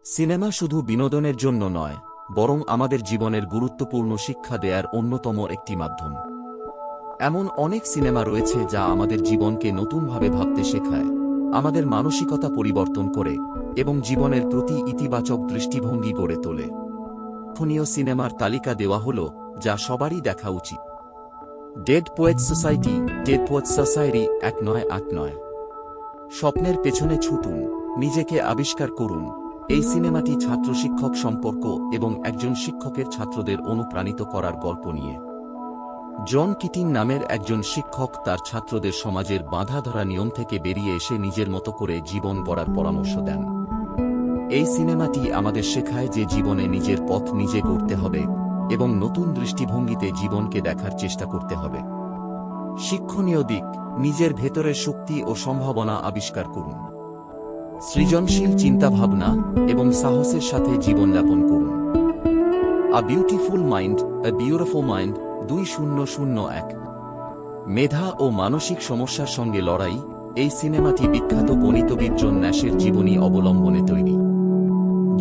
Cinema শুধু বিনোদনের জন্য নয়, বরং আমাদের জীবনের গুরুত্বপূর্ণ শিক্ষা দেয়ার অন্যতম একটি মাধ্যম। এমন অনেক সিনেমা রয়েছে যা আমাদের জীবনকে নতুনভাবে ভাবতে শেখায়, আমাদের মানসিকতা পরিবর্তন করে এবং জীবনের প্রতি ইতিবাচক দৃষ্টিভঙ্গি গড়ে তোলে। লক্ষণীয় সিনেমার তালিকা দেওয়া হল যা সবারই দেখা উচিত। Dead poets society. Dead poets society 1989। স্বপ্নের পেছনে ছুটুন, নিজেকে আবিষ্কার করুন। এই সিনেমাটি ছাত্র শিক্ষক সম্পর্ক এবং একজন শিক্ষকের ছাত্রদের অনুপ্রাণিত করার গল্প নিয়ে। জন কিটিং নামের একজন শিক্ষক তার ছাত্রদের সমাজের বাঁধাধরা নিয়ম থেকে বেরিয়ে এসে নিজের মতো করে জীবন গড়ার পরামর্শ দেন। এই সিনেমাটি আমাদের শেখায় যে জীবনে নিজের পথ নিজে গড়তে হবে এবং নতুন দৃষ্টিভঙ্গিতে জীবনকে দেখার চেষ্টা করতে হবে। শিক্ষণীয় দিক: নিজের ভেতরের শক্তি ও সম্ভাবনা আবিষ্কার করুন। সৃজনশীল চিন্তাভাবনা এবং সাহসের সাথে জীবনযাপন করুন। আ বিউটিফুল মাইন্ড, আ বিউটিফুল মাইন্ড 2001। মেধা ও মানসিক সমস্যার সঙ্গে লড়াই। এই সিনেমাটি বিখ্যাত গণিতবিদ জন ন্যাশের জীবনী অবলম্বনে তৈরি।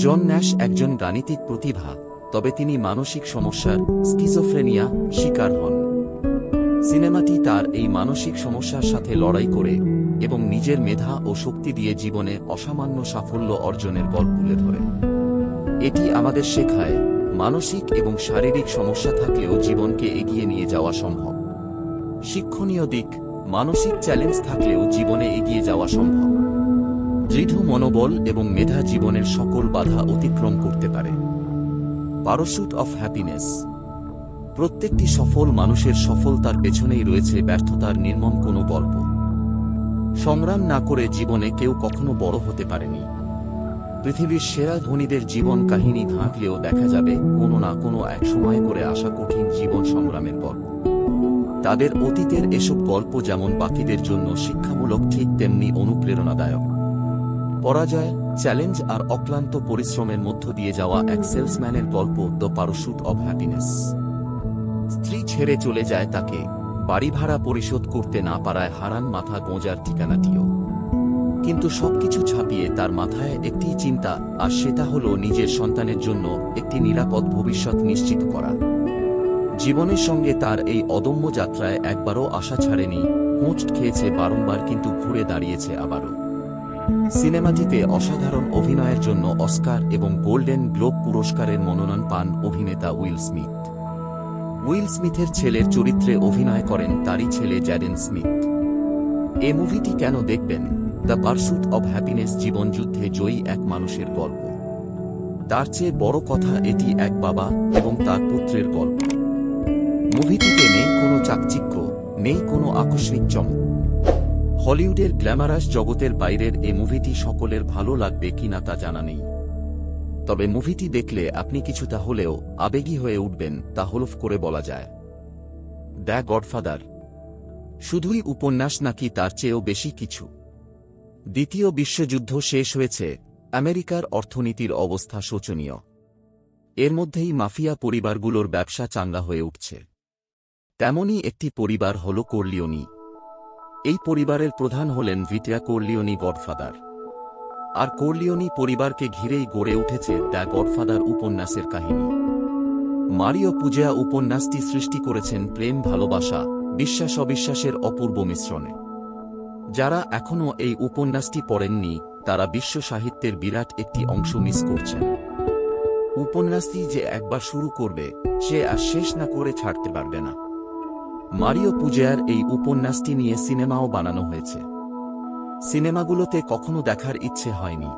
জন ন্যাশ একজন গাণিতিক প্রতিভা, তবে তিনি মানসিক সমস্যার স্কিজোফ্রেনিয়া শিকার হন। সিনেমাটি তার এই মানসিক সমস্যার সাথে লড়াই করে এবং নিজের মেধা ও শক্তি দিয়ে জীবনে অসামান্য সাফল্য অর্জনের গল্প তুলে ধরে। এটি আমাদের শেখায়, মানসিক এবং শারীরিক সমস্যা থাকলেও জীবনকে এগিয়ে নিয়ে যাওয়া সম্ভব। শিক্ষণীয় দিক: মানসিক চ্যালেঞ্জ থাকলেও জীবনে এগিয়ে যাওয়া সম্ভব। দৃঢ় মনোবল এবং মেধা জীবনের সকল বাধা অতিক্রম করতে পারে। Parachute of happiness. প্রত্যেকটি সফল মানুষের সফলতার পেছনেই রয়েছে ব্যর্থতার নির্মম কোনো গল্প। সংগ্রাম না করে জীবনে কেউ কখনো বড় হতে পারেনি। পৃথিবীর সেরা ধনীদের জীবন কাহিনী ঘাঁটলেও দেখা যাবে কোনো না কোনো এক সময় করে আসা কঠিন জীবন সংগ্রামের গল্প। তাদের অতীতের এসব গল্প যেমন বাকিদের জন্য শিক্ষামূলক, ঠিক তেমনি অনুপ্রেরণাদায়ক। পরাজয়, চ্যালেঞ্জ আর অক্লান্ত পরিশ্রমের মধ্য দিয়ে যাওয়া এক সেলসম্যানের গল্প দ্য প্যারাশুট অব হ্যাপিনেস। স্ত্রী ছেড়ে চলে যায় তাকে, বাড়ি ভাড়া পরিশোধ করতে না পারায় হারান মাথা গোঁজার ঠিকানাটিও। কিন্তু সবকিছু ছাপিয়ে তার মাথায় একটি চিন্তা, আর সেটা হলো নিজের সন্তানের জন্য একটি নিরাপদ ভবিষ্যৎ নিশ্চিত করা। জীবনের সঙ্গে তার এই অদম্য যাত্রায় একবারও আশা ছাড়েনি, হোঁচ খেয়েছে বারংবার, কিন্তু ঘুরে দাঁড়িয়েছে আবারও। সিনেমাটিতে অসাধারণ অভিনয়ের জন্য অস্কার এবং গোল্ডেন গ্লোব পুরস্কারের মনোনয়ন পান অভিনেতা উইল স্মিথ। উইল স্মিথের ছেলের চরিত্রে অভিনয় করেন তারই ছেলে জ্যাডেন স্মিথ। এ মুভিটি কেন দেখবেন? দ্য পারস্যুট অব হ্যাপিনেস জীবনযুদ্ধে জয়ী এক মানুষের গল্প। তার চেয়ে বড় কথা, এটি এক বাবা এবং তার পুত্রের গল্প। মুভিটিতে নেই কোনো চাকচিক্য, নেই কোনো আকস্মিক চমক। হলিউডের গ্ল্যামারাস জগতের বাইরের এ মুভিটি সকলের ভালো লাগবে কিনা তা জানা নেই, তবে মুভিটি দেখলে আপনি কিছুটা হলেও আবেগী হয়ে উঠবেন, তা হলফ করে বলা যায়। দ্য গডফাদার শুধুই উপন্যাস নাকি তার চেয়েও বেশি কিছু? দ্বিতীয় বিশ্বযুদ্ধ শেষ হয়েছে, আমেরিকার অর্থনীতির অবস্থা শোচনীয়। এর মধ্যেই মাফিয়া পরিবারগুলোর ব্যবসা চাঙ্গা হয়ে উঠছে। তেমনই একটি পরিবার হল কর্লিওনি। এই পরিবারের প্রধান হলেন ভিটো কর্লিওনি গডফাদার। আর কর্লিওনি পরিবারকে ঘিরেই গড়ে উঠেছে দ্য গডফাদার উপন্যাসের কাহিনী। মারিও পুজোয়া উপন্যাসটি সৃষ্টি করেছেন প্রেম, ভালোবাসা, বিশ্বাস অবিশ্বাসের অপূর্ব মিশ্রণে। যারা এখনও এই উপন্যাসটি পড়েননি তারা বিশ্ব সাহিত্যের বিরাট একটি অংশ মিস করছেন। উপন্যাসটি যে একবার শুরু করবে সে আর শেষ না করে ছাড়তে পারবে না। মারিও পুজোয়ার এই উপন্যাসটি নিয়ে সিনেমাও বানানো হয়েছে। সিনেমাগুলোতে কখনো দেখার ইচ্ছে হয়নি,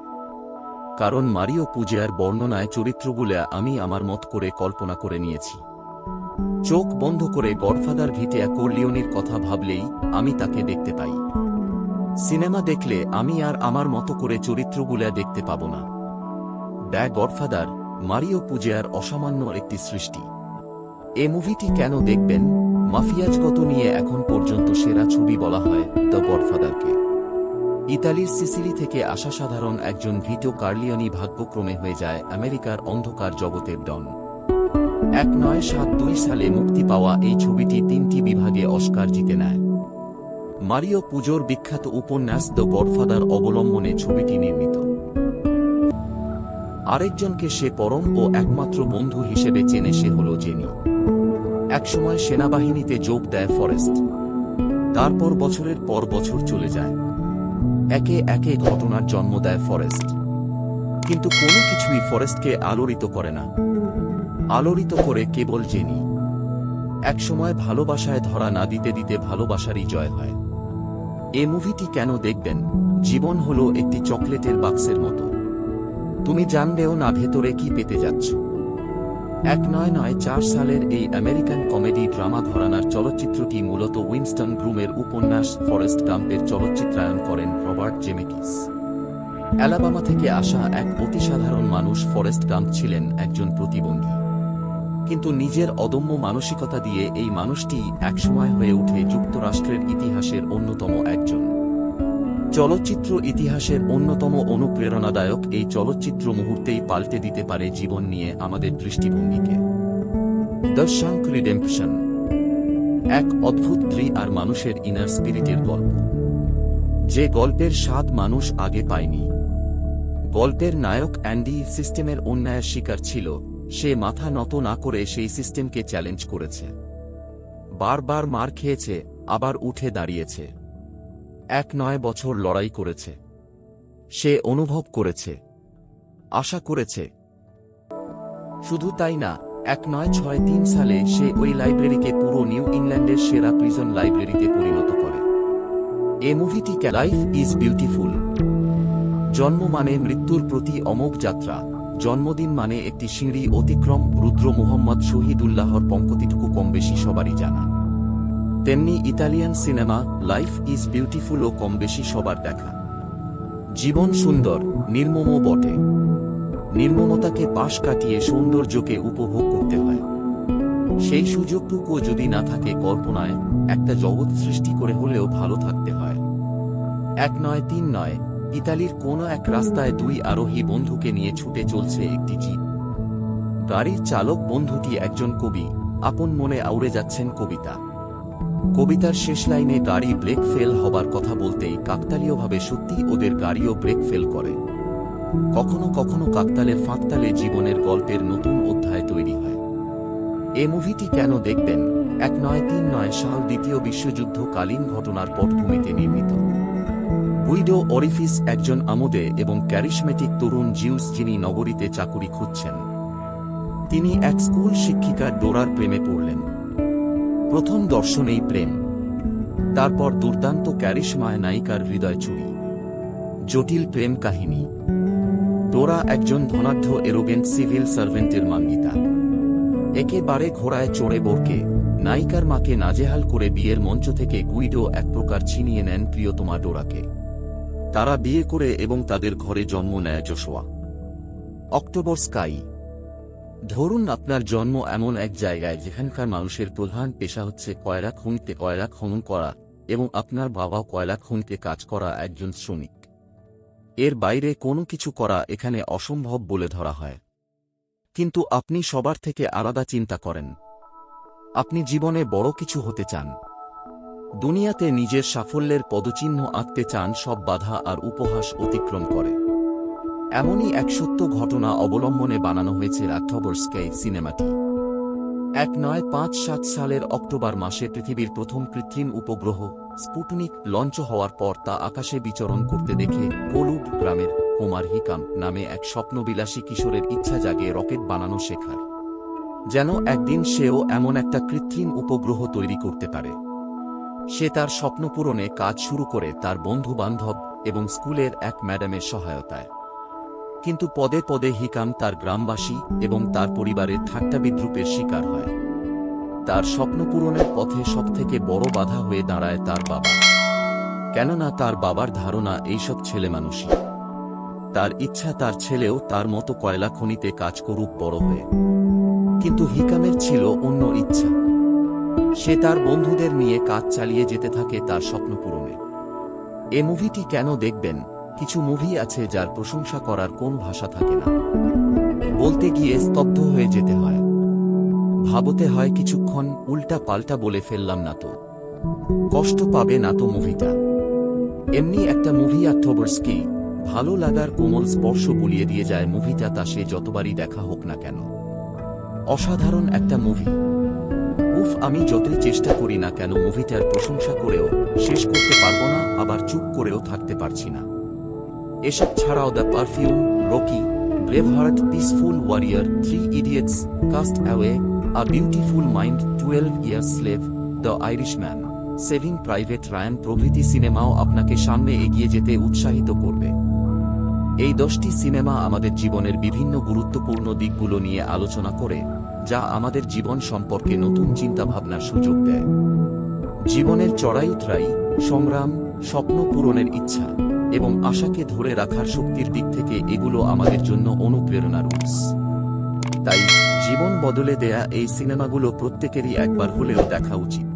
কারণ মারিও পুজোয়ার বর্ণনায় চরিত্রগুলো আমি আমার মত করে কল্পনা করে নিয়েছি। চোখ বন্ধ করে গডফাদার ভিটো কর্লিওনির কথা ভাবলেই আমি তাকে দেখতে পাই। সিনেমা দেখলে আমি আর আমার মতো করে চরিত্রগুলো দেখতে পাব না। দ্য গডফাদার মারিও পুজোয়ার অসামান্য একটি সৃষ্টি। এ মুভিটি কেন দেখবেন? মাফিয়াজগত নিয়ে এখন পর্যন্ত সেরা ছবি বলা হয় দ্য গডফাদারকে। ইতালির সিসিলি থেকে আসা সাধারণ একজন ভিটো কর্লিওনি ভাগ্যক্রমে হয়ে যায় আমেরিকার অন্ধকার জগতের ডন। 1972 সালে মুক্তি পাওয়া এই ছবিটি 3টি বিভাগে অস্কার জিতে নেয়। মারিও পুজোর বিখ্যাত উপন্যাস দ্য গডফাদার অবলম্বনে ছবিটি নির্মিত। আরেকজনকে সে পরম ও একমাত্র বন্ধু হিসেবে চেনে, সে হল জেনি। একসময় সেনাবাহিনীতে যোগ দেয় ফরেস্ট। তারপর বছরের পর বছর চলে যায়, একে একে ঘটনার জন্ম দেয় ফরেস্ট। কিন্তু কোনো কিছুই ফরেস্টকে আলোড়িত করে না, আলোড়িত করে কেবল জেনি। একসময় ভালোবাসায় ধরা না দিতে দিতে ভালোবাসারই জয় হয়। এ মুভিটি কেন দেখবেন? জীবন হলো একটি চকলেটের বাক্সের মতো, তুমি জানলেও না ভেতরে কি পেতে যাচ্ছ। 1994 সালের এই আমেরিকান কমেডি ড্রামা ঘরানার চলচ্চিত্রটি মূলত উইনস্টন গ্রুমের উপন্যাস ফরেস্ট গাম্পের চলচ্চিত্রায়ন করেন রবার্ট জেমেকিস। অ্যালাবামা থেকে আসা এক অতিসাধারণ মানুষ ফরেস্ট গাম্প ছিলেন একজন প্রতিবন্ধী, কিন্তু নিজের অদম্য মানসিকতা দিয়ে এই মানুষটি একসময় হয়ে ওঠে যুক্তরাষ্ট্রের ইতিহাসের অন্যতম একজন। চলচ্চিত্র ইতিহাসের অন্যতম অনুপ্রেরণাদায়ক এই চলচ্চিত্র মুহূর্তেই পাল্টে দিতে পারে জীবন নিয়ে আমাদের দৃষ্টিভঙ্গিকে। দ্য শাঙ্ক রিডেম্পশন, এক অদ্ভুত স্ত্রী আর মানুষের ইনার স্পিরিটের গল্প, যে গল্পের স্বাদ মানুষ আগে পায়নি। গল্পের নায়ক অ্যান্ডি সিস্টেমের অন্যায়ের শিকার ছিল, সে মাথা নত না করে সেই সিস্টেমকে চ্যালেঞ্জ করেছে, বারবার মার খেয়েছে, আবার উঠে দাঁড়িয়েছে। 9 বছর লড়াই করেছে, সে অনুভব করেছে, আশা করেছে। শুধু তাই না, 1963 সালে সে ওই লাইব্রেরিকে পুরো নিউ ইংল্যান্ডের সেরা প্রিজন লাইব্রেরিতে পরিণত করে। এ মুভিটিকে লাইফ ইজ বিউটিফুল। জন্ম মানে মৃত্যুর প্রতি অমোঘ যাত্রা, জন্মদিন মানে একটি সিঁড়ি অতিক্রম। রুদ্র মুহম্মদ শহীদুল্লাহর পঙ্ক্তিটুকু কমবেশি সবারই জানা। তেমনি ইতালিয়ান সিনেমা লাইফ ইজ বিউটিফুলও কমবেশি সবার দেখা। জীবন সুন্দর, নির্মমও বটে। নির্মমতাকে পাশ কাটিয়ে সৌন্দর্যকে উপভোগ করতে হয়। সেই সুযোগটুকুও যদি না থাকে, কল্পনায় একটা জগৎ সৃষ্টি করে হলেও ভালো থাকতে হয়। 1939 ইতালির কোনো এক রাস্তায় 2 আরোহী বন্ধুকে নিয়ে ছুটে চলছে একটি জিপ। গাড়ির চালক বন্ধুটি একজন কবি, আপন মনে আউড়ে যাচ্ছেন কবিতা। কবিতার শেষ লাইনে গাড়ি ব্রেক ফেল হবার কথা বলতেই কাকতালীয়ভাবে সত্যি ওদের গাড়িও ব্রেক ফেল করে। কখনো কখনো কাকতালের ফাঁকতালে জীবনের গল্পের নতুন অধ্যায় তৈরি হয়। এ মুভিটি কেন দেখবেন? 1939 সাল দ্বিতীয় বিশ্বযুদ্ধকালীন ঘটনার পটভূমিতে নির্মিত। গুইডো অরিফিস একজন আমোদে এবং ক্যারিশমেটিক তরুণ জিউস, যিনি নগরীতে চাকুরি খুঁজছেন। তিনি এক স্কুল শিক্ষিকা ডোরার প্রেমে পড়লেন। প্রথম দর্শনেই প্রেম, তারপর দুর্দান্ত ক্যারিশমায় নায়িকার হৃদয় চুরি, জটিল প্রেম কাহিনী। ডোরা একজন ধনাঢ্য এরোগেন্ট সিভিল সার্ভেন্টের মাঙ্গিতা। একেবারে ঘোড়ায় চড়ে বরকে নায়িকার মাকে নাজেহাল করে বিয়ের মঞ্চ থেকে গুইডো এক প্রকার ছিনিয়ে নেন প্রিয়তমা ডোরাকে। তারা বিয়ে করে এবং তাদের ঘরে জন্ম নেয় জোশোয়া। October sky. ধরুন আপনার জন্ম এমন এক জায়গায় যেখানকার মানুষের প্রধান পেশা হচ্ছে কয়লা খনন করা, এবং আপনার বাবাও কয়লা খনিতে কাজ করা একজন শ্রমিক। এর বাইরে কোনো কিছু করা এখানে অসম্ভব বলে ধরা হয়। কিন্তু আপনি সবার থেকে আলাদা চিন্তা করেন। আপনি জীবনে বড় কিছু হতে চান, দুনিয়াতে নিজের সাফল্যের পদচিহ্ন আঁকতে চান, সব বাধা আর উপহাস অতিক্রম করে। এমনই এক সত্য ঘটনা অবলম্বনে বানানো হয়েছে অক্টোবর স্কাই সিনেমাটি। 1957 সালের অক্টোবর মাসে পৃথিবীর প্রথম কৃত্রিম উপগ্রহ স্পুটনিক লঞ্চ হওয়ার পর তা আকাশে বিচরণ করতে দেখে কোলুড গ্রামের হোমার হিকাম নামে এক স্বপ্নবিলাসী কিশোরের ইচ্ছা জাগে রকেট বানানো শেখার, যেন একদিন সেও এমন একটা কৃত্রিম উপগ্রহ তৈরি করতে পারে। সে তার স্বপ্ন পূরণে কাজ শুরু করে তার বন্ধু-বান্ধব এবং স্কুলের এক ম্যাডামের সহায়তায়। কিন্তু পদে পদে হিকাম তার গ্রামবাসী এবং তার পরিবারের ঠাট্টাবিদ্রূপের শিকার হয়। তার স্বপ্ন পূরণের পথে সবথেকে বড় বাধা হয়ে দাঁড়ায় তার বাবা, কেননা তার বাবার ধারণা এইসব ছেলেমানুষই। তার ইচ্ছা তার ছেলেও তার মতো কয়লা খনিতে কাজ করুক বড় হয়ে। কিন্তু হিকামের ছিল অন্য ইচ্ছা। সে তার বন্ধুদের নিয়ে কাজ চালিয়ে যেতে থাকে তার স্বপ্ন পূরণে। এ মুভিটি কেন দেখবেন? কিছু মুভি আছে যার প্রশংসা করার কোন ভাষা থাকে না, বলতে গিয়ে স্তব্ধ হয়ে যেতে হয়, ভাবতে হয় কিছুক্ষণ, উল্টা পাল্টা বলে ফেললাম না তো, কষ্ট পাবে না তো মুভিটা। এমনি একটা মুভি অক্টোবর স্কাই, ভালো লাগার কোমল স্পর্শ বুলিয়ে দিয়ে যায় মুভিটা, তা সে যতবারই দেখা হোক না কেন। অসাধারণ একটা মুভি। উফ, আমি যতই চেষ্টা করি না কেন মুভিটার প্রশংসা করেও শেষ করতে পারবো না, আবার চুপ করেও থাকতে পারছি না। এসব ছাড়াও the perfume, Rocky, Braveheart, peaceful warrior, 3 idiots, cast away, a beautiful mind, 12 years slave, the Irishman, saving private Ryan প্রভৃতি সিনেমাও আপনাকে সামনে এগিয়ে যেতে উৎসাহিত করবে। এই 10টি সিনেমা আমাদের জীবনের বিভিন্ন গুরুত্বপূর্ণ দিকগুলো নিয়ে আলোচনা করে, যা আমাদের জীবন সম্পর্কে নতুন চিন্তাভাবনার সুযোগ দেয়। জীবনের চড়াই উতরাই, সংগ্রাম, স্বপ্ন পূরণের ইচ্ছা এবং আশাকে ধরে রাখার শক্তির দিক থেকে এগুলো আমাদের জন্য অনুপ্রেরণার উৎস। তাই জীবন বদলে দেয়া এই সিনেমাগুলো প্রত্যেকেরই একবার হলেও দেখা উচিত।